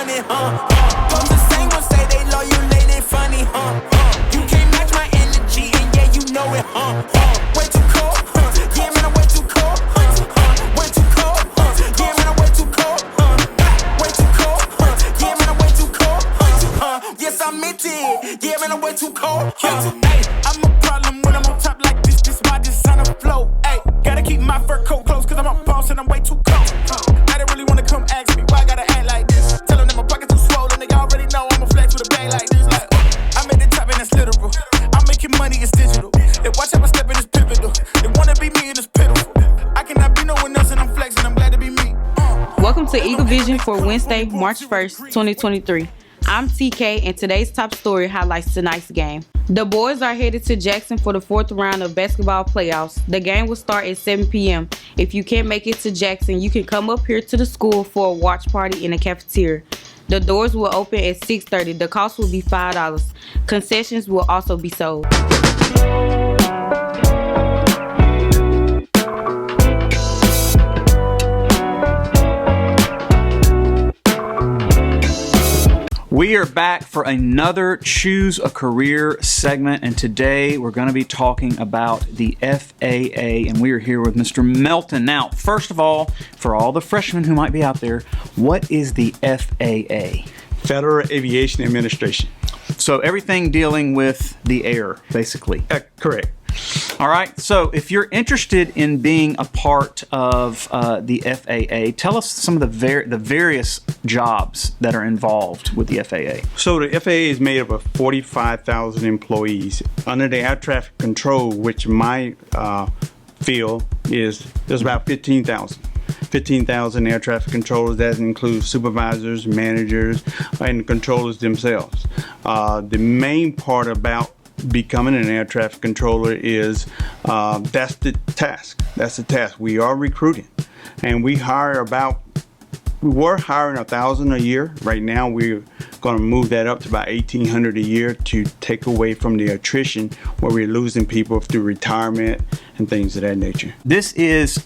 money, Those the same ones say they love you, lady, funny, You can't match my energy, and yeah, you know it, Way too cold, yeah, man, I'm way too cold, Way too cold, yeah, man, I'm way too cold, Way too cold, yeah, man, I'm way too cold, Yes, I meant it, yeah, man, I'm way too cold, Hey, I'm a problem when I'm on top like this why this on a flow, hey. Gotta keep my fur coat close, cause I'm a boss and I'm way too cold. I don't really wanna come ask me why I gotta act like this. Tell them that my pocket too swollen, they already know I'ma flex with a bag like this. Like, I'm at the top and that's literal. I'm making money, it's digital. They watch how I step in, it's pivotal. They wanna be me and it's pitiful. I cannot be no one else and I'm flexing, I'm glad to be me. Welcome to Eagle Vision for Wednesday, March 1st, 2023. I'm TK, and today's top story highlights tonight's game. The boys are headed to Jackson for the 4th round of basketball playoffs. The game will start at 7 p.m. If you can't make it to Jackson, you can come up here to the school for a watch party in the cafeteria. The doors will open at 6:30. The cost will be $5. Concessions will also be sold. We are back for another Choose a Career segment, and today we're going to be talking about the FAA, and we are here with Mr. Melton. Now, first of all, for all the freshmen who might be out there, what is the FAA? Federal Aviation Administration. So everything dealing with the air, basically. Correct. All right, so if you're interested in being a part of the FAA, tell us some of the various jobs that are involved with the FAA. So the FAA is made up of 45,000 employees. Under the air traffic control, which my field is, there's about 15,000. 15,000 air traffic controllers. That includes supervisors, managers, and controllers themselves. The main part about becoming an air traffic controller is that's the task. That's the task. We are recruiting, and we were hiring 1,000 a year. Right now, we're going to move that up to about 1,800 a year to take away from the attrition where we're losing people through retirement and things of that nature. This is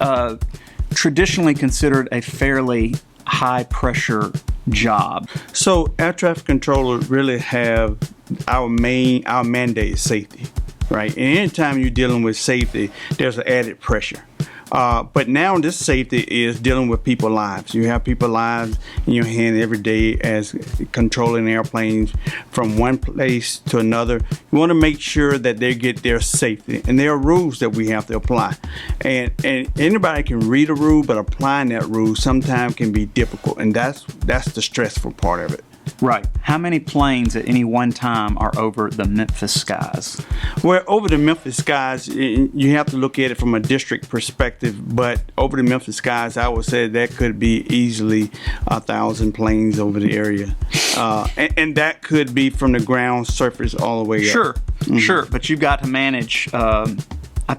traditionally considered a fairly high pressure job. So air traffic controllers really have our mandate is safety, right? And anytime you're dealing with safety, there's an added pressure. But now this safety is dealing with people's lives. You have people's lives in your hand every day as controlling airplanes from one place to another. You want to make sure that they get their safety, and there are rules that we have to apply. And anybody can read a rule, but applying that rule sometimes can be difficult, and that's the stressful part of it. Right. How many planes at any one time are over the Memphis skies? Well, over the Memphis skies, you have to look at it from a district perspective, but over the Memphis skies, I would say that could be easily 1,000 planes over the area. And that could be from the ground surface all the way up. Sure, sure. But you've got to manage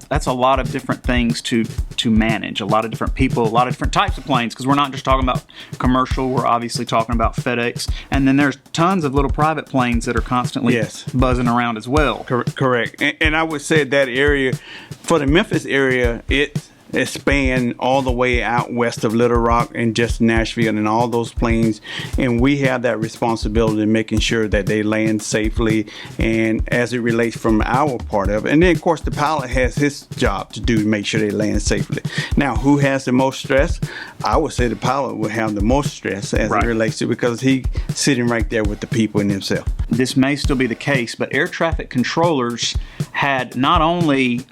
that's a lot of different things to manage, a lot of different people, a lot of different types of planes, because we're not just talking about commercial, we're obviously talking about FedEx, and then there's tons of little private planes that are constantly buzzing around as well. Correct. And I would say that area, for the Memphis area, it spanned all the way out west of Little Rock and just Nashville and all those planes, and we have that responsibility of making sure that they land safely and as it relates from our part of it. And then of course the pilot has his job to do to make sure they land safely. Now, who has the most stress? I would say the pilot would have the most stress as it relates to, because he's sitting right there with the people in himself. This may still be the case, but air traffic controllers had not only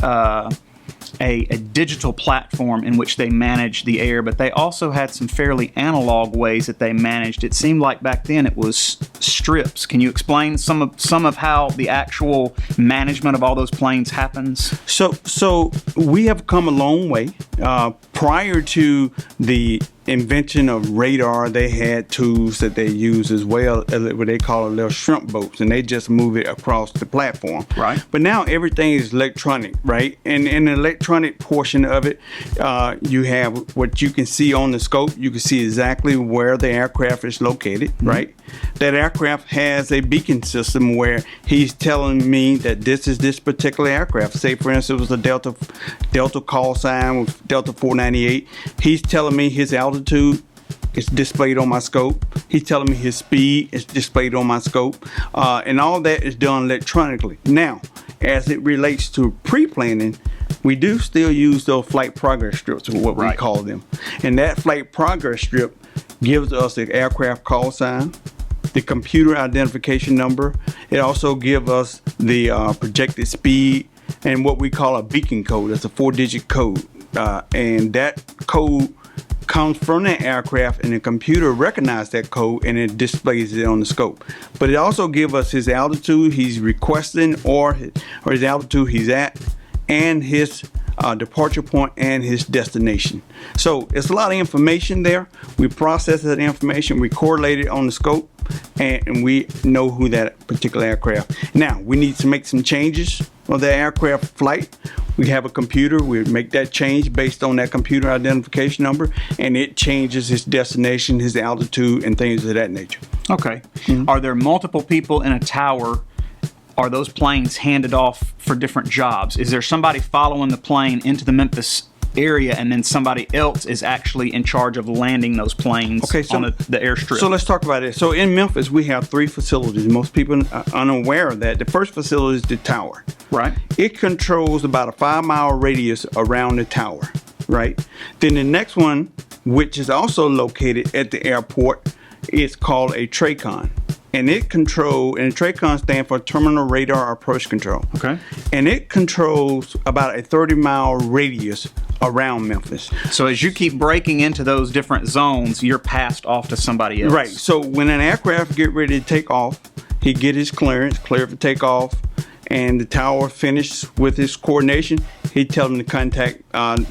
a digital platform in which they managed the air, but they also had some fairly analog ways that they managed. It seemed like back then it was strips. Can you explain some of how the actual management of all those planes happens? So we have come a long way. Prior to the invention of radar, they had tools that they use as well, what they call little shrimp boats, and they just move it across the platform. Right. But now everything is electronic, right? And in the electronic portion of it, you have what you can see on the scope. You can see exactly where the aircraft is located, right? That aircraft has a beacon system where he's telling me that this is this particular aircraft. Say, for instance, it was a Delta call sign with Delta 498. He's telling me his altitude It's displayed on my scope. He's telling me his speed. It's displayed on my scope. And all that is done electronically. Now, as it relates to pre-planning, we do still use those flight progress strips, or what we call them. And that flight progress strip gives us the aircraft call sign, the computer identification number. It also gives us the projected speed and what we call a beacon code. It's a 4-digit code. And that code comes from the aircraft, and the computer recognizes that code and it displays it on the scope. But it also gives us his altitude he's requesting, or his altitude he's at, and his departure point and his destination. So it's a lot of information there. We process that information, we correlate it on the scope, and we know who that particular aircraft. Now we need to make some changes on the aircraft flight. We have a computer, we make that change based on that computer identification number, and it changes his destination, his altitude, and things of that nature. Okay. Are there multiple people in a tower? Are those planes handed off for different jobs? Is there somebody following the plane into the Memphis area, and then somebody else is actually in charge of landing those planes on the airstrip? So let's talk about it. So in Memphis, we have 3 facilities. Most people are unaware of that. The first facility is the tower. Right. It controls about a 5-mile radius around the tower. Right. Then the next one, which is also located at the airport, is called a TRACON. And TRACON stands for Terminal Radar Approach Control. Okay. And it controls about a 30-mile radius around Memphis. So as you keep breaking into those different zones, you're passed off to somebody else. Right. So when an aircraft get ready to take off, he get his clearance, cleared for takeoff, and the tower finished with his coordination, he tell them to contact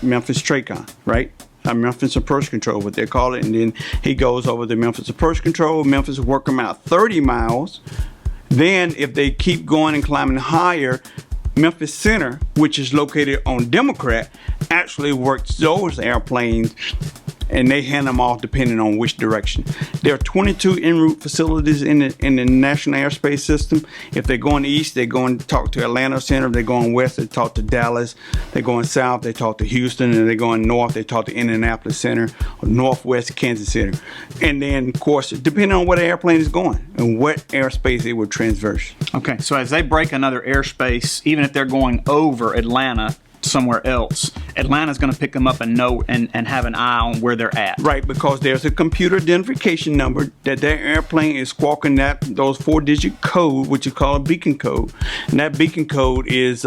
Memphis TRACON, right? Memphis Approach Control, what they call it, and then he goes over to Memphis Approach Control. Memphis will work them out 30 miles. Then if they keep going and climbing higher, Memphis Center, which is located on Democrat, actually works those airplanes, and they hand them off depending on which direction. There are 22 en route facilities in the National Airspace System. If they're going east, they go and talk to Atlanta Center. If they're going west, they talk to Dallas. They're going south, they talk to Houston. And they're going north, they talk to Indianapolis Center, or northwest Kansas Center. And then, of course, depending on where the airplane is going and what airspace it will transverse. Okay, so as they break another airspace, even if they're going over Atlanta somewhere else, Atlanta's going to pick them up and know and have an eye on where they're at. Right, because there's a computer identification number that airplane is squawking those 4-digit code, which is called a beacon code. And that beacon code is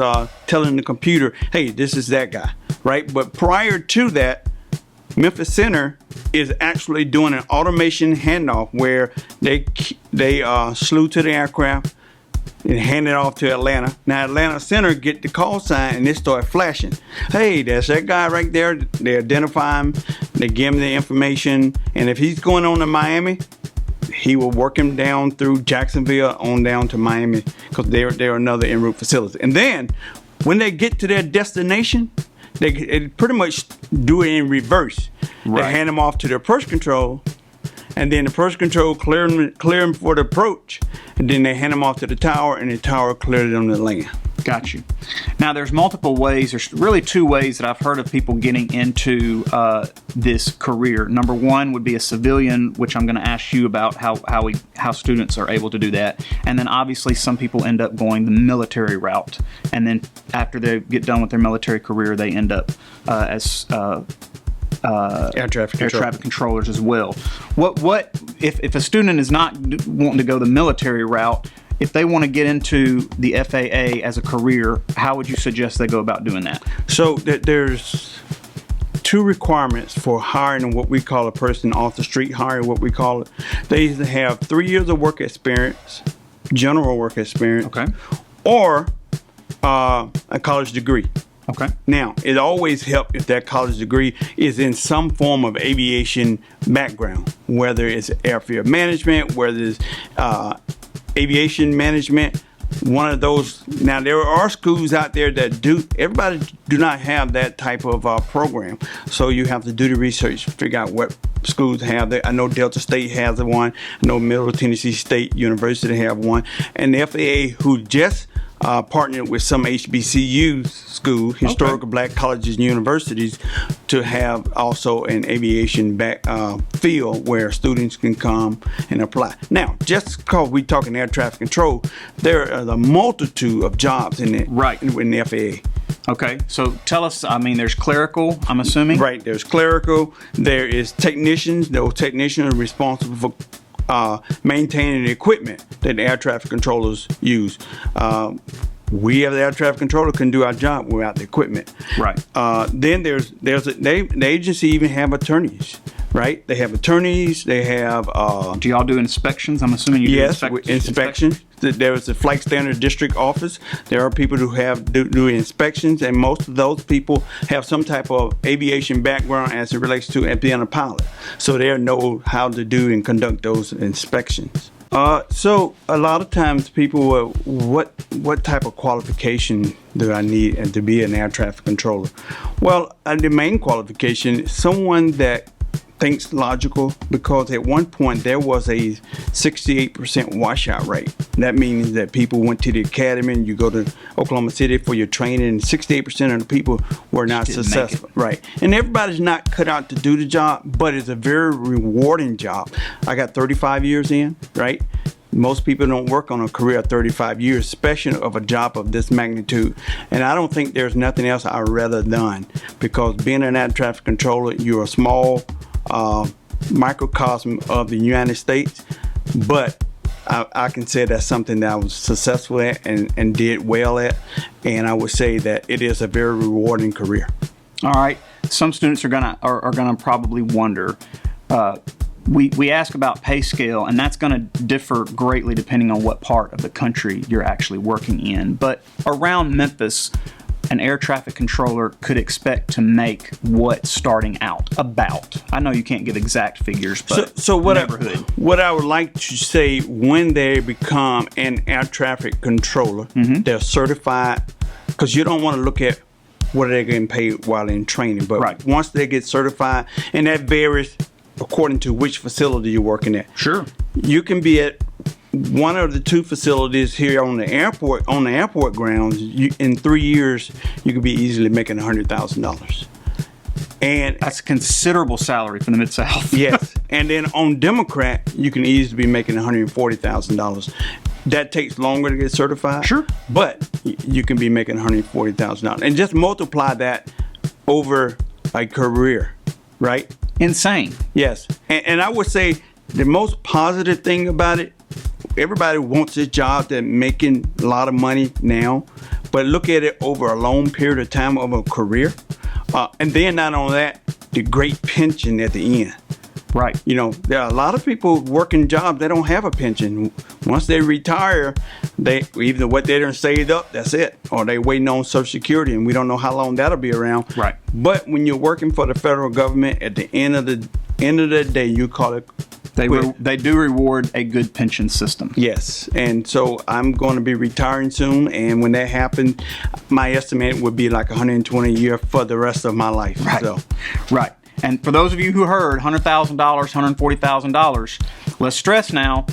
telling the computer, hey, this is that guy, right? But prior to that, Memphis Center is actually doing an automation handoff where they slew to the aircraft and hand it off to Atlanta. Now Atlanta Center get the call sign and they start flashing. Hey, there's that guy right there. They identify him. They give him the information. And if he's going on to Miami, he will work him down through Jacksonville on down to Miami, because they're another en route facility. And then when they get to their destination, they pretty much do it in reverse. Right. They hand them off to the approach control, and then the approach control clear them for the approach, and then they hand them off to the tower, and the tower cleared them to land. Got you. Now, there's multiple ways. There's really 2 ways that I've heard of people getting into this career. Number 1 would be a civilian, which I'm going to ask you about how students are able to do that. And then obviously some people end up going the military route. And then after they get done with their military career, they end up as air traffic controllers as well. What if a student is not wanting to go the military route? If they want to get into the FAA as a career, how would you suggest they go about doing that? So there's 2 requirements for hiring what we call a person off the street hire, what we call it. They either have 3 years of work experience, general work experience, okay, or a college degree. Okay. Now, it always helps if that college degree is in some form of aviation background, whether it's airfield management, whether it's aviation management, one of those. Now, there are schools out there that everybody do not have that type of program. So you have to do the research, figure out what schools have that. I know Delta State has one. I know Middle Tennessee State University have one. And the FAA, who just partnered with some HBCU school, historical black colleges and universities, to have also an aviation field where students can come and apply. Now, just because we're talking air traffic control, there are a multitude of jobs in it, Right. in the FAA. Okay, so tell us, I mean, there's clerical, I'm assuming? Right, there's clerical, there is technicians. Those technicians are responsible for maintaining the equipment that the air traffic controllers use. We, as the air traffic controller, can do our job without the equipment. Right. Then the agency even have attorneys, right? They have attorneys. They have. Do y'all do inspections? I'm assuming you Yes, do inspections. There is a flight standard district office. There are people who do inspections, and most of those people have some type of aviation background as it relates to being a pilot. So they know how to do and conduct those inspections. So a lot of times people, what type of qualification do I need to be an air traffic controller? Well, the main qualification is someone that thinks logical, because at one point there was a 68% washout rate. That means that people went to the academy and you go to Oklahoma City for your training, and 68% of the people were not didn't successful. make Right. And everybody's not cut out to do the job, but it's a very rewarding job. I got 35 years in, right? Most people don't work on a career of 35 years, especially of a job of this magnitude. And I don't think there's nothing else I'd rather done, because being an air traffic controller, you're a small microcosm of the United States, but I can say that's something that I was successful at and did well at, and I would say that it is a very rewarding career. All right. Some students are gonna probably wonder. We ask about pay scale, and that's going to differ greatly depending on what part of the country you're actually working in. But around Memphis, an air traffic controller could expect to make what starting out about? I know you can't give exact figures, but so what neighborhood. What I would like to say, when they become an air traffic controller, they're certified, because you don't want to look at what they're getting paid while in training. But Right. once they get certified, and that varies according to which facility you're working at. Sure. You can be at one of the two facilities here on the airport grounds. In 3 years, you could be easily making $100,000. And That's a considerable salary for the Mid-South. yes, and then on Democrat, you can easily be making $140,000. That takes longer to get certified. Sure. But you can be making $140,000, and just multiply that over a career, right? Insane. Yes, and I would say the most positive thing about it, everybody wants this job that's making a lot of money now, but look at it over a long period of time of a career. And then not only that, the great pension at the end. Right. You know, there are a lot of people working jobs, they don't have a pension. Once they retire, they either what they done saved up, that's it, or they waiting on Social Security, and we don't know how long that'll be around. Right. But when you're working for the federal government, at the end of the day, you call it. They do reward a good pension system. Yes, and so I'm going to be retiring soon, and when that happens, my estimate would be like 120 a year for the rest of my life. Right. So. Right. And for those of you who heard $100,000, $140,000, let's stress now,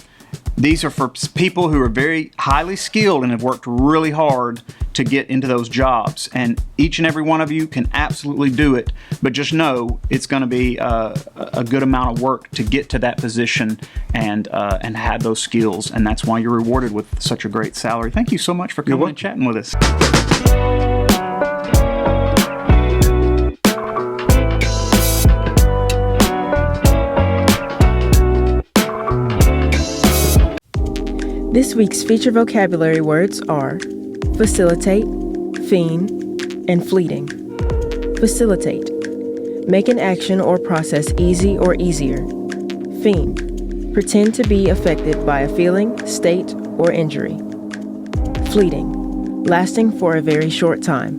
these are for people who are very highly skilled and have worked really hard to get into those jobs. And each and every one of you can absolutely do it, but just know it's going to be a good amount of work to get to that position and have those skills. And that's why you're rewarded with such a great salary. Thank you so much for coming and chatting with us. This week's feature vocabulary words are facilitate, fiend, and fleeting. Facilitate. Make an action or process easy or easier. Fiend. Pretend to be affected by a feeling, state, or injury. Fleeting. Lasting for a very short time.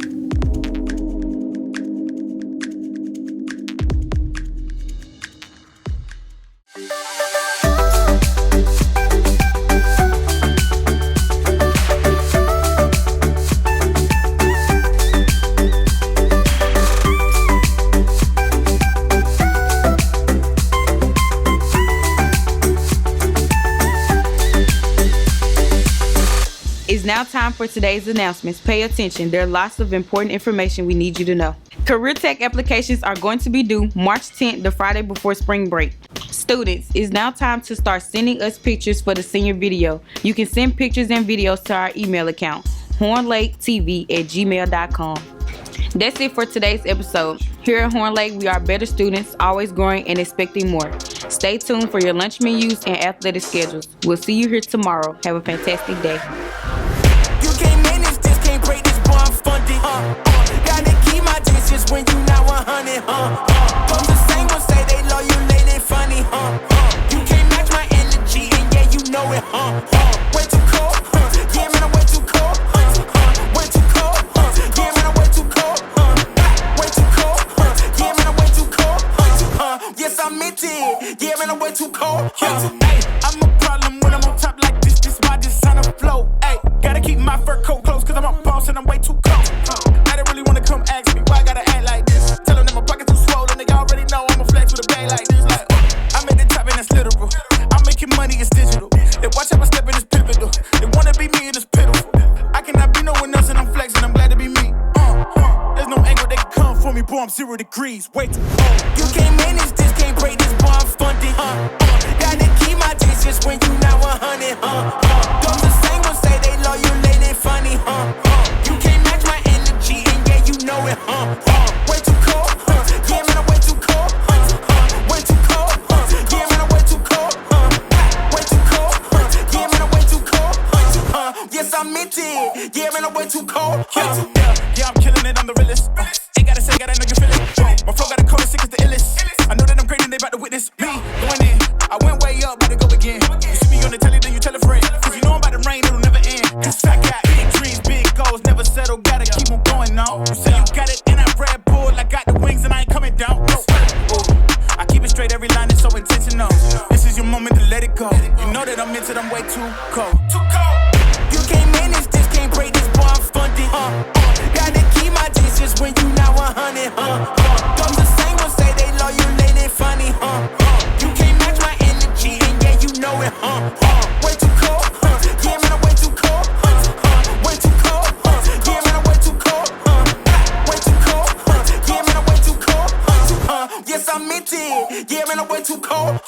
It's now time for today's announcements. Pay attention. There are lots of important information we need you to know. Career Tech applications are going to be due March 10th, the Friday before spring break. Students, it's now time to start sending us pictures for the senior video. You can send pictures and videos to our email account, hornlaketv@gmail.com. That's it for today's episode. Here at Horn Lake, we are better students, always growing and expecting more. Stay tuned for your lunch menus and athletic schedules. We'll see you here tomorrow. Have a fantastic day. You can't manage this, can't break this, boy, I'm funded. Gotta keep my distance when you not 100. Cause the same ones say they love you, late and funny. You can't match my energy, and yeah, you know it. Way too cold, yeah, man, I'm way too cold. Way too cold, yeah, man, I'm way too cold. Way too cold, yeah, man, I'm way too cold. Yes, I meant it, yeah, man, I'm way too cold. Hey, I'm a problem when I'm on top like this. This why I just sign a flow. Hey, gotta keep my fur coat close, cause I'm a boss and I'm way too cold. I don't really wanna come ask me why I gotta act like this. Tell them that my pocket too swollen, they already know I'm a flex with a bag like this. Like, I'm at the top and that's literal. I'm making money, it's digital. They watch how I step in, it's pivotal. They wanna be me and it's pitiful. I cannot be no one else and I'm flexing, I'm glad to be me. There's no angle they can come for me, boy, I'm 0 degrees. Wait too cold. You can't manage this, can't break this, boy, I'm funded. Gotta keep my distance when you not 100. Those the same ones say they love you, late and funny. You can't match my energy, and yeah, you know it. Way too cold, yeah, man, I'm way too cold. Way too cold, yeah, man, I'm way too cold. Way too cold, yeah, man, I'm way too cold. Yes, I meant it, yeah, man, I'm way too cold. Yeah, I'm killing it, I'm the realest. Ain't gotta say, gotta know you feel it. My flow got a code, sick as the illest. I know that I'm great and they about to witness me going in. I went way up, about to go again. You see me on the telly, then you tell a friend. Cause you know I'm about to rain, it'll never end. Cause I got big dreams, big goals, never settle, gotta keep on going on. You say you got it, and I Red Bull, I got the wings and I ain't coming down. No. I keep it straight, every line is so intentional. This is your moment to let it go. You know that I'm into it, I'm way too cold. Too cold. You can't manage this, can't break this, boy, I'm funded. Gotta keep my distance when you not 100. Those the same ones say they love you, late and funny. You can't match my energy, and yeah, you know it. Way too cold, yeah, man, I'm way too cold. Way too cold, yeah, man, I'm way too cold. Way too cold, yeah, man, I'm way too cold. Yes, I meant it, yeah, man, I'm way too cold.